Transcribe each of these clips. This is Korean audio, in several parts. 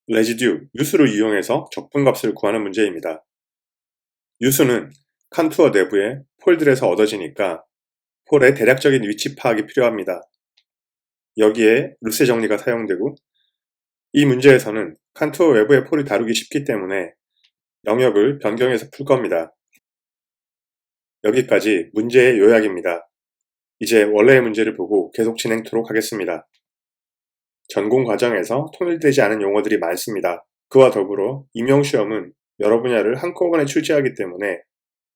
레지듀, 유수를 이용해서 적분값을 구하는 문제입니다. 유수는 컨투어 내부의 폴들에서 얻어지니까 폴의 대략적인 위치 파악이 필요합니다. 여기에 루세 정리가 사용되고 이 문제에서는 컨투어 외부의 폴이 다루기 쉽기 때문에 영역을 변경해서 풀 겁니다. 여기까지 문제의 요약입니다. 이제 원래의 문제를 보고 계속 진행토록 하겠습니다. 전공 과정에서 통일되지 않은 용어들이 많습니다. 그와 더불어 임용시험은 여러 분야를 한꺼번에 출제하기 때문에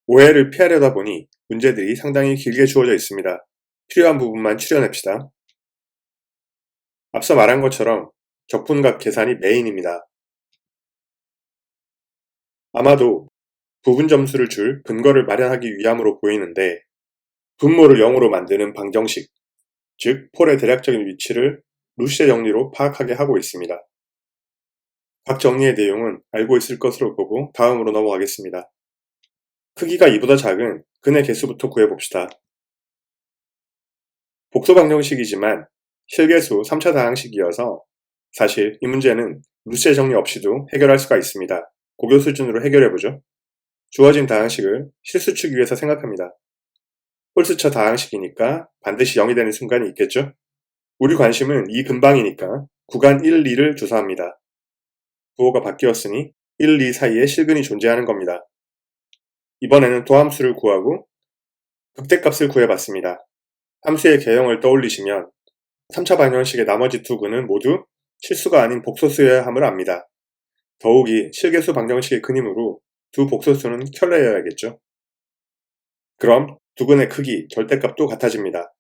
오해를 피하려다 보니 문제들이 상당히 길게 주어져 있습니다. 필요한 부분만 추려냅시다. 앞서 말한 것처럼 적분값 계산이 메인입니다. 아마도 부분 점수를 줄 근거를 마련하기 위함으로 보이는데 분모를 0으로 만드는 방정식, 즉 폴의 대략적인 위치를 루시의 정리로 파악하게 하고 있습니다. 각 정리의 내용은 알고 있을 것으로 보고 다음으로 넘어가겠습니다. 크기가 2보다 작은 근의 개수부터 구해봅시다. 복소 방정식이지만 실계수 3차 다항식이어서 사실 이 문제는 루시의 정리 없이도 해결할 수가 있습니다. 고교 수준으로 해결해보죠. 주어진 다항식을 실수축 위에서 생각합니다. 홀수처 다항식이니까 반드시 0이 되는 순간이 있겠죠? 우리 관심은 이 근방이니까 구간 1, 2를 조사합니다. 부호가 바뀌었으니 1, 2 사이에 실근이 존재하는 겁니다. 이번에는 도함수를 구하고 극대값을 구해봤습니다. 함수의 개형을 떠올리시면 3차 방정식의 나머지 두 근은 모두 실수가 아닌 복소수여야 함을 압니다. 더욱이 실계수 방정식의 근이므로 두 복소수는 켤레여야겠죠. 그럼 두 근의 크기, 절대값도 같아집니다.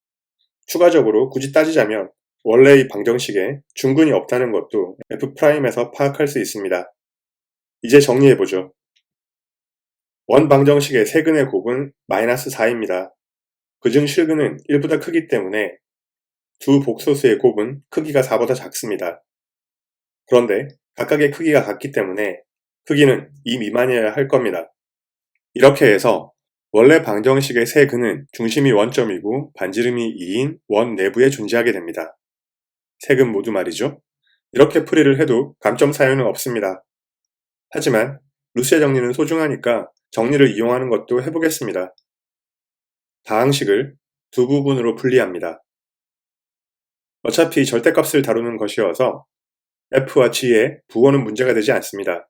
추가적으로 굳이 따지자면 원래의 방정식에 중근이 없다는 것도 F'에서 파악할 수 있습니다. 이제 정리해보죠. 원 방정식의 세근의 곱은 -4입니다. 그중 실근은 1보다 크기 때문에 두 복소수의 곱은 크기가 4보다 작습니다. 그런데 각각의 크기가 같기 때문에 크기는 2 미만이어야 할 겁니다. 이렇게 해서 원래 방정식의 세 근은 중심이 원점이고 반지름이 2인 원 내부에 존재하게 됩니다. 세 근 모두 말이죠. 이렇게 풀이를 해도 감점 사유는 없습니다. 하지만 루시의 정리는 소중하니까 정리를 이용하는 것도 해보겠습니다. 다항식을 두 부분으로 분리합니다. 어차피 절대값을 다루는 것이어서 F와 G의 부호는 문제가 되지 않습니다.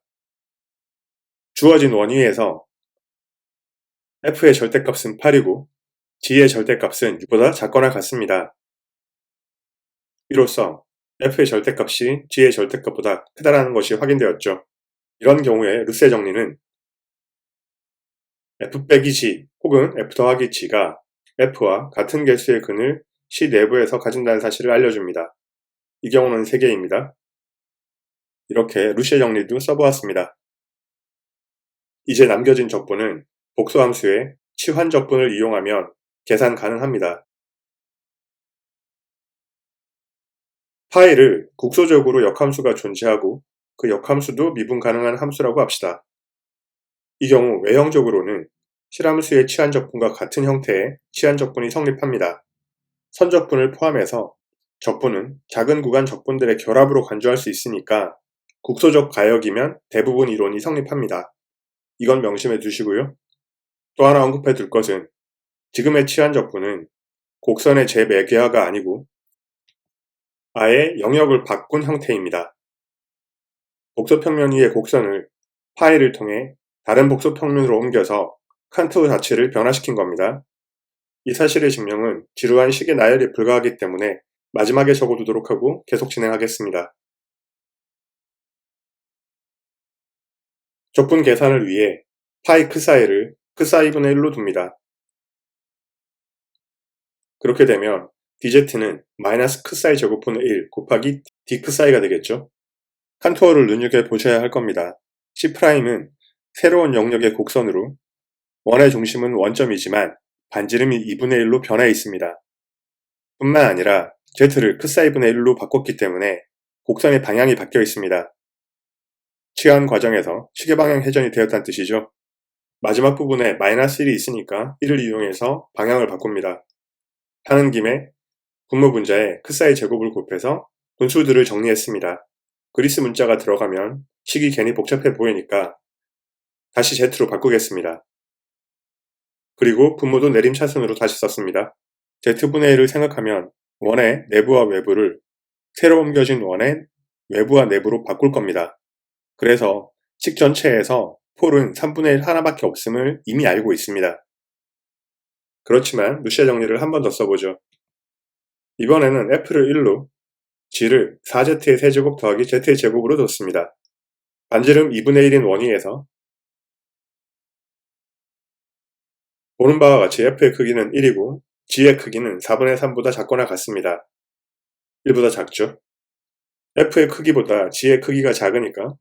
주어진 원위에서 F의 절대값은 8이고 G의 절대값은 6보다 작거나 같습니다. 이로써 F의 절대값이 G의 절대값보다 크다라는 것이 확인되었죠. 이런 경우에 루세 정리는 F 빼기 G 혹은 F 더하기 G가 F와 같은 개수의 근을 C 내부에서 가진다는 사실을 알려줍니다. 이 경우는 3개입니다. 이렇게 루시의 정리도 써보았습니다. 이제 남겨진 적분은 복소함수의 치환 적분을 이용하면 계산 가능합니다. 파이를 국소적으로 역함수가 존재하고 그 역함수도 미분 가능한 함수라고 합시다. 이 경우 외형적으로는 실함수의 치환 적분과 같은 형태의 치환 적분이 성립합니다. 선적분을 포함해서 적분은 작은 구간 적분들의 결합으로 간주할 수 있으니까 국소적 가역이면 대부분 이론이 성립합니다. 이건 명심해 두시고요. 또 하나 언급해 둘 것은 지금의 치환 적분은 곡선의 재매개화가 아니고 아예 영역을 바꾼 형태입니다. 복소평면 위의 곡선을 파이를 통해 다른 복소평면으로 옮겨서 칸투어 자체를 변화시킨 겁니다. 이 사실의 증명은 지루한 식의 나열에 불과하기 때문에 마지막에 적어두도록 하고 계속 진행하겠습니다. 적분 계산을 위해 파이 크사이를 크사이분의 1로 둡니다. 그렇게 되면 dz는 마이너스 크사이 제곱분의 1 곱하기 d 크사이가 되겠죠. 칸투어를 눈여겨보셔야 할 겁니다. C'은 새로운 영역의 곡선으로 원의 중심은 원점이지만 반지름이 2분의 1로 변해 있습니다. 뿐만 아니라 Z를 크사이분의 1로 바꿨기 때문에 곡선의 방향이 바뀌어 있습니다. 치환 과정에서 시계방향 회전이 되었다는 뜻이죠. 마지막 부분에 마이너스 1이 있으니까 1을 이용해서 방향을 바꿉니다. 하는 김에 분모 분자에 크사이 제곱을 곱해서 분수들을 정리했습니다. 그리스 문자가 들어가면 식이 괜히 복잡해 보이니까 다시 Z로 바꾸겠습니다. 그리고 분모도 내림차순으로 다시 썼습니다. Z분의 1을 생각하면 원의 내부와 외부를 새로 옮겨진 원의 외부와 내부로 바꿀 겁니다. 그래서 식 전체에서 폴은 3분의 1 하나밖에 없음을 이미 알고 있습니다. 그렇지만 루시아 정리를 한 번 더 써보죠. 이번에는 f를 1로 g를 4z의 세제곱 더하기 z의 제곱으로 뒀습니다. 반지름 2분의 1인 원위에서 보는 바와 같이 f의 크기는 1이고 g의 크기는 4분의 3보다 작거나 같습니다. 1보다 작죠? f의 크기보다 g의 크기가 작으니까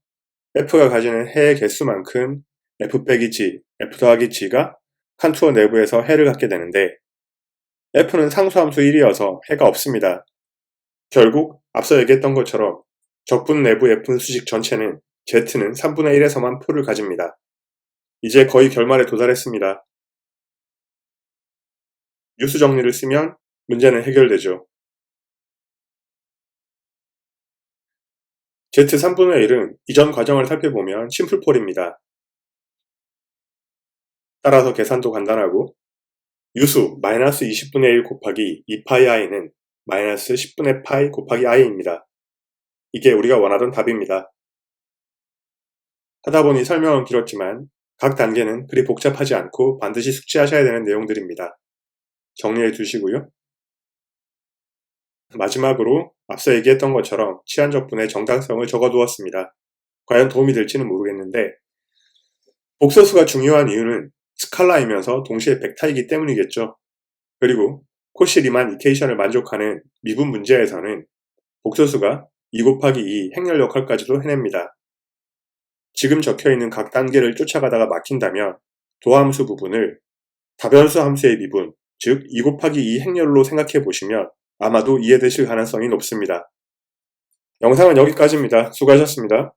f가 가지는 해의 개수만큼 f 빼기 g, f 더하기 g가 칸투어 내부에서 해를 갖게 되는데 f는 상수함수 1이어서 해가 없습니다. 결국 앞서 얘기했던 것처럼 적분 내부 f는 수식 전체는 z는 3분의 1에서만 폴을 가집니다. 이제 거의 결말에 도달했습니다. 유수 정리를 쓰면 문제는 해결되죠. z 3분의 1은 이전 과정을 살펴보면 심플폴입니다. 따라서 계산도 간단하고 유수 마이너스 20분의 1 곱하기 2파이 i는 마이너스 10분의 파이 곱하기 i입니다. 이게 우리가 원하던 답입니다. 하다보니 설명은 길었지만 각 단계는 그리 복잡하지 않고 반드시 숙지하셔야 되는 내용들입니다. 정리해 두시고요. 마지막으로 앞서 얘기했던 것처럼 치환적분의 정당성을 적어두었습니다. 과연 도움이 될지는 모르겠는데 복소수가 중요한 이유는 스칼라이면서 동시에 벡터이기 때문이겠죠. 그리고 코시 리만 이케이션을 만족하는 미분 문제에서는 복소수가 2 곱하기 2 행렬 역할까지도 해냅니다. 지금 적혀있는 각 단계를 쫓아가다가 막힌다면 도함수 부분을 다변수 함수의 미분, 즉 2 곱하기 2 행렬로 생각해 보시면 아마도 이해되실 가능성이 높습니다. 영상은 여기까지입니다. 수고하셨습니다.